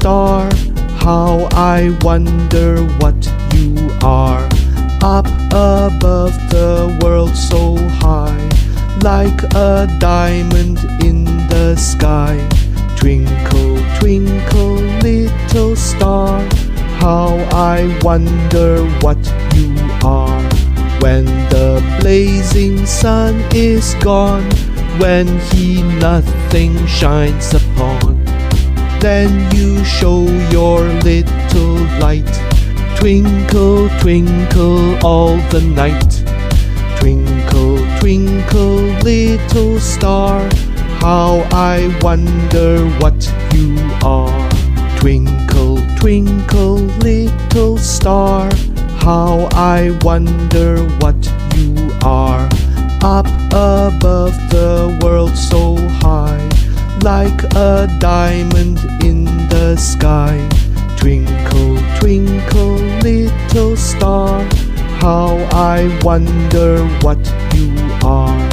star, how I wonder what you are. Up above the world so high, like a diamond in the sky. Twinkle, twinkle, little star, how I wonder what you are. When the blazing sun is gone, when he nothing shines upon, then you show your little light. Twinkle, twinkle all the night. Twinkle, twinkle, little star, how I wonder what you are. Twinkle, twinkle, little star, how I wonder what you are. Up above the world so high, like a diamond in the sky. Twinkle, twinkle, little star, how I wonder what you are.